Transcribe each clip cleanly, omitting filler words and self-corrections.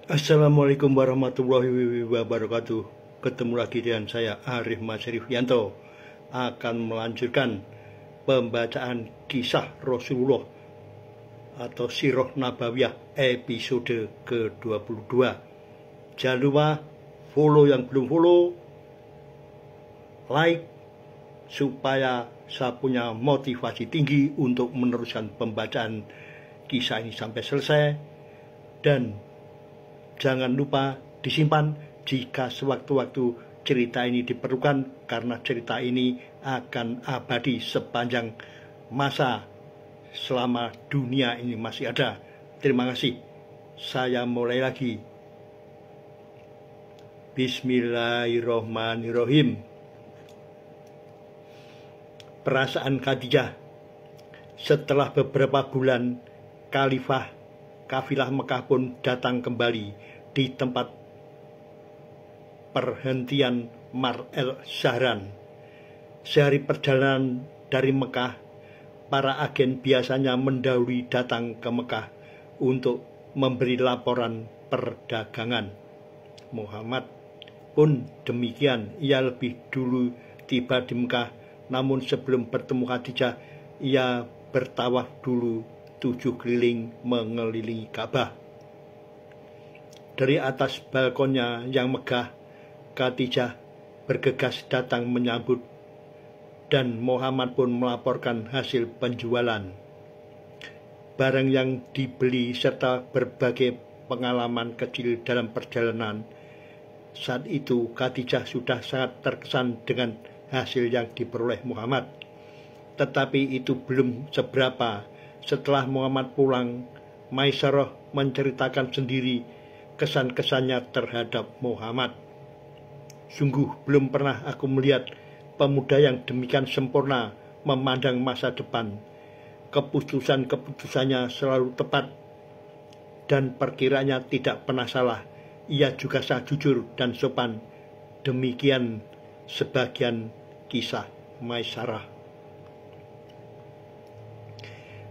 Assalamualaikum warahmatullahi wabarakatuh. Ketemu lagi dengan saya Arif Masrifianto akan melanjutkan pembacaan kisah Rasulullah atau Sirah Nabawiyah episode ke-22. Jangan lupa follow yang belum follow, like, supaya saya punya motivasi tinggi untuk meneruskan pembacaan kisah ini sampai selesai. Dan jangan lupa disimpan jika sewaktu-waktu cerita ini diperlukan, karena cerita ini akan abadi sepanjang masa selama dunia ini masih ada. Terima kasih. Saya mulai lagi. Bismillahirrohmanirrohim. Perasaan Khadijah. Setelah beberapa bulan, kafilah Mekah pun datang kembali di tempat perhentian Mar el-Zahran. Sehari perjalanan dari Mekah, para agen biasanya mendahului datang ke Mekah untuk memberi laporan perdagangan. Muhammad pun demikian. Ia lebih dulu tiba di Mekah, namun sebelum bertemu Khadijah, ia bertawaf dulu 7 keliling mengelilingi Ka'bah. Dari atas balkonnya yang megah, Khadijah bergegas datang menyambut, dan Muhammad pun melaporkan hasil penjualan, barang yang dibeli, serta berbagai pengalaman kecil dalam perjalanan. Saat itu Khadijah sudah sangat terkesan dengan hasil yang diperoleh Muhammad. Tetapi itu belum seberapa. Setelah Muhammad pulang, Maisarah menceritakan sendiri kesan-kesannya terhadap Muhammad. Sungguh belum pernah aku melihat pemuda yang demikian sempurna memandang masa depan. Keputusan-keputusannya selalu tepat dan perkiraannya tidak pernah salah. Ia juga sangat jujur dan sopan. Demikian sebagian kisah Maisarah.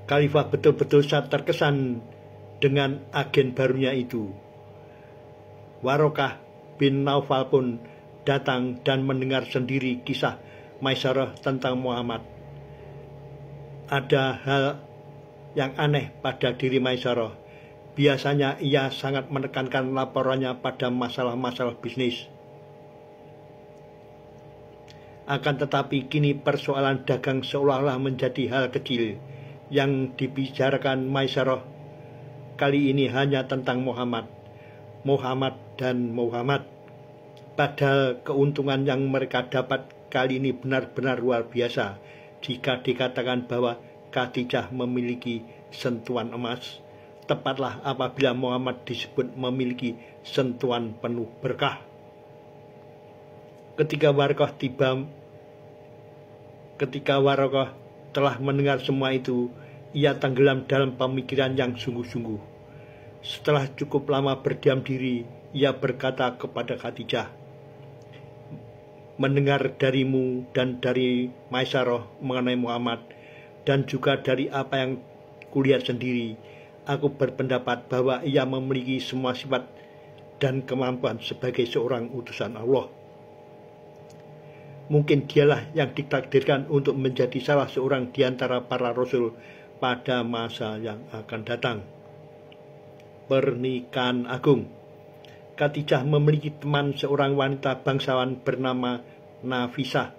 Khalifah betul-betul sangat terkesan dengan agen barunya itu. Warokah bin Naufal pun datang dan mendengar sendiri kisah Maisarah tentang Muhammad. Ada hal yang aneh pada diri Maisarah. Biasanya ia sangat menekankan laporannya pada masalah-masalah bisnis. Akan tetapi kini persoalan dagang seolah-olah menjadi hal kecil. Yang dibicarakan Maisarah kali ini hanya tentang Muhammad dan Muhammad. Padahal keuntungan yang mereka dapat kali ini benar-benar luar biasa. Jika dikatakan bahwa Khadijah memiliki sentuhan emas, tepatlah apabila Muhammad disebut memiliki sentuhan penuh berkah. Ketika Warokah telah mendengar semua itu, ia tenggelam dalam pemikiran yang sungguh-sungguh. Setelah cukup lama berdiam diri, ia berkata kepada Khadijah, mendengar darimu dan dari Maisarah mengenai Muhammad, dan juga dari apa yang kulihat sendiri, aku berpendapat bahwa ia memiliki semua sifat dan kemampuan sebagai seorang utusan Allah. Mungkin dialah yang ditakdirkan untuk menjadi salah seorang di antara para rasul pada masa yang akan datang. Pernikahan agung. Khadijah memiliki teman seorang wanita bangsawan bernama Nafisah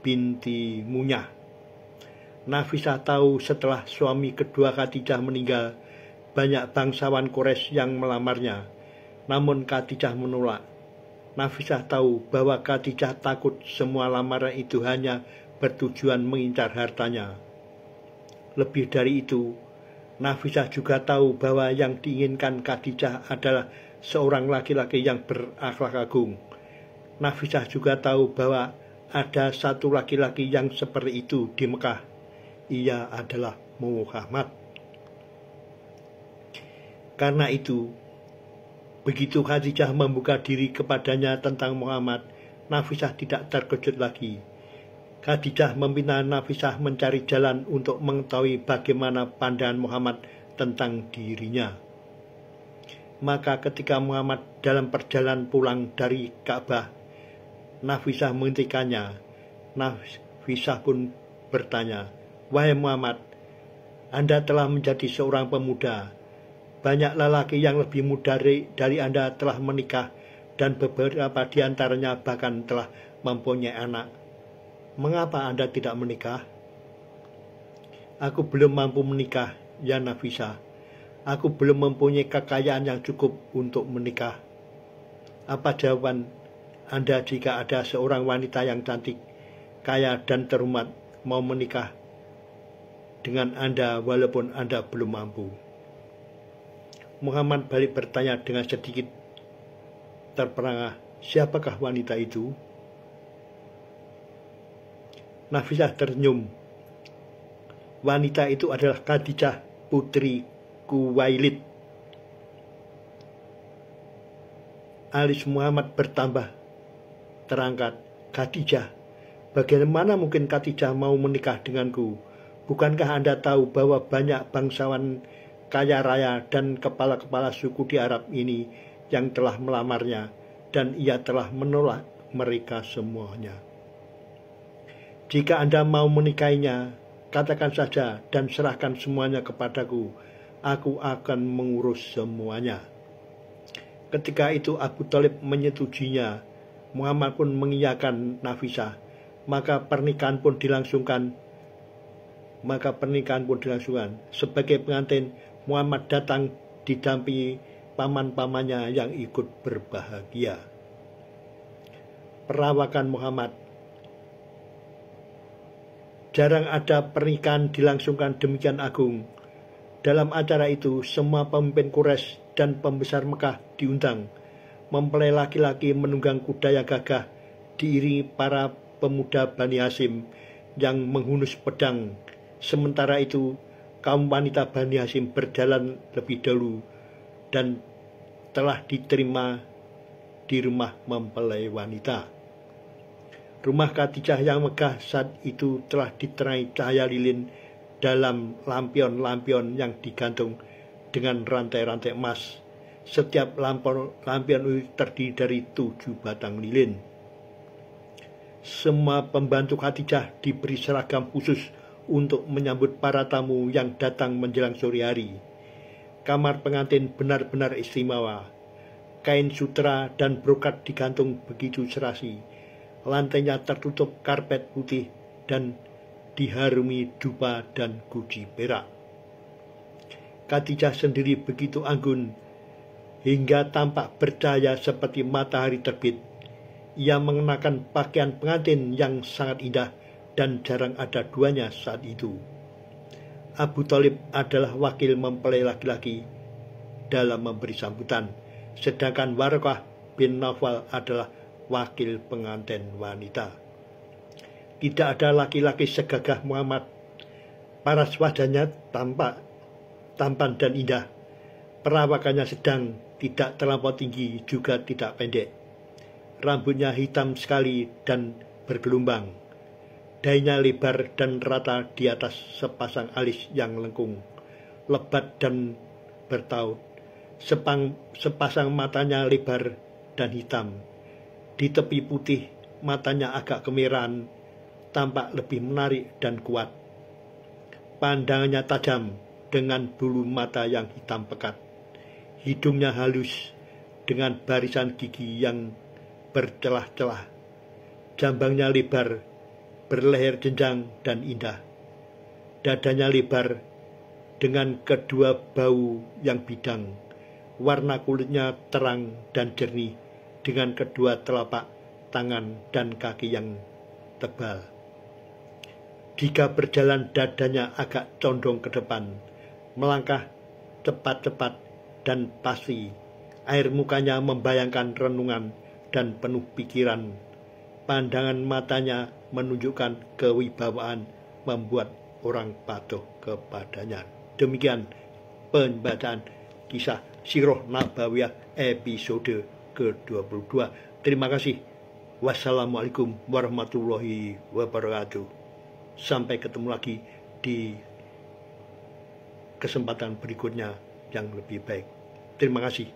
binti Munyah. Nafisah tahu setelah suami kedua Khadijah meninggal, banyak bangsawan Quraisy yang melamarnya. Namun Khadijah menolak. Nafisah tahu bahwa Khadijah takut semua lamaran itu hanya bertujuan mengincar hartanya. Lebih dari itu, Nafisah juga tahu bahwa yang diinginkan Khadijah adalah seorang laki-laki yang berakhlak agung. Nafisah juga tahu bahwa ada satu laki-laki yang seperti itu di Mekah. Ia adalah Muhammad. Karena itu, begitu Khadijah membuka diri kepadanya tentang Muhammad, Nafisah tidak terkejut lagi. Khadijah meminta Nafisah mencari jalan untuk mengetahui bagaimana pandangan Muhammad tentang dirinya. Maka ketika Muhammad dalam perjalanan pulang dari Ka'bah, Nafisah menghentikannya. Nafisah pun bertanya, "Wahai Muhammad, Anda telah menjadi seorang pemuda. Banyak lelaki yang lebih muda dari Anda telah menikah dan beberapa di antaranya bahkan telah mempunyai anak. Mengapa Anda tidak menikah?" "Aku belum mampu menikah, ya Nafisah. Aku belum mempunyai kekayaan yang cukup untuk menikah." "Apa jawaban Anda jika ada seorang wanita yang cantik, kaya dan terhormat mau menikah dengan Anda walaupun Anda belum mampu?" Muhammad balik bertanya dengan sedikit terperangah, "Siapakah wanita itu?" Nafisah tersenyum. "Wanita itu adalah Khadijah, putri Kuwailid." Alis Muhammad bertambah terangkat. "Khadijah? Bagaimana mungkin Khadijah mau menikah denganku? Bukankah Anda tahu bahwa banyak bangsawan kaya raya dan kepala-kepala suku di Arab ini yang telah melamarnya, dan ia telah menolak mereka semuanya. Jika Anda mau menikahinya, katakan saja dan serahkan semuanya kepadaku. Aku akan mengurus semuanya." Ketika itu Abu Thalib menyetujuinya. Muhammad pun mengiyakan Nafisah. Maka pernikahan pun dilangsungkan. Sebagai pengantin, Muhammad datang didampingi paman-pamannya yang ikut berbahagia. Perawakan Muhammad. Jarang ada pernikahan dilangsungkan demikian agung. Dalam acara itu, semua pemimpin Quraisy dan pembesar Mekah diundang. Mempelai laki-laki menunggang kuda yang gagah, diiringi para pemuda Bani Hashim yang menghunus pedang. Sementara itu, kaum wanita Bani Hashim berjalan lebih dahulu dan telah diterima di rumah mempelai wanita. Rumah Khadijah yang megah saat itu telah diterangi cahaya lilin dalam lampion-lampion yang digantung dengan rantai-rantai emas. Setiap lampion itu terdiri dari 7 batang lilin. Semua pembantu Khadijah diberi seragam khusus untuk menyambut para tamu yang datang menjelang sore hari. Kamar pengantin benar-benar istimewa. Kain sutera dan brokat digantung begitu serasi. Lantainya tertutup karpet putih dan diharumi dupa dan guci perak. Khadijah sendiri begitu anggun hingga tampak bercahaya seperti matahari terbit. Ia mengenakan pakaian pengantin yang sangat indah dan jarang ada duanya saat itu. Abu Thalib adalah wakil mempelai laki-laki dalam memberi sambutan, sedangkan Warqah bin Nawfal adalah wakil pengantin wanita. Tidak ada laki-laki segagah Muhammad. Paras wajahnya tampan dan indah. Perawakannya sedang, tidak terlampau tinggi, juga tidak pendek. Rambutnya hitam sekali dan bergelombang. Dahinya lebar dan rata di atas sepasang alis yang lengkung, lebat dan bertaut. Sepasang matanya lebar dan hitam. Di tepi putih, matanya agak kemerahan, tampak lebih menarik dan kuat. Pandangannya tajam dengan bulu mata yang hitam pekat. Hidungnya halus dengan barisan gigi yang bercelah-celah. Jambangnya lebar, berleher jenjang dan indah. Dadanya lebar dengan kedua bau yang bidang. Warna kulitnya terang dan jernih dengan kedua telapak tangan dan kaki yang tebal. Jika berjalan, dadanya agak condong ke depan, melangkah cepat-cepat dan pasti. Air mukanya membayangkan renungan dan penuh pikiran. Pandangan matanya menunjukkan kewibawaan, membuat orang patuh kepadanya. Demikian pembacaan kisah Sirah Nabawiyah episode ke-22. Terima kasih. Wassalamualaikum warahmatullahi wabarakatuh. Sampai ketemu lagi di kesempatan berikutnya yang lebih baik. Terima kasih.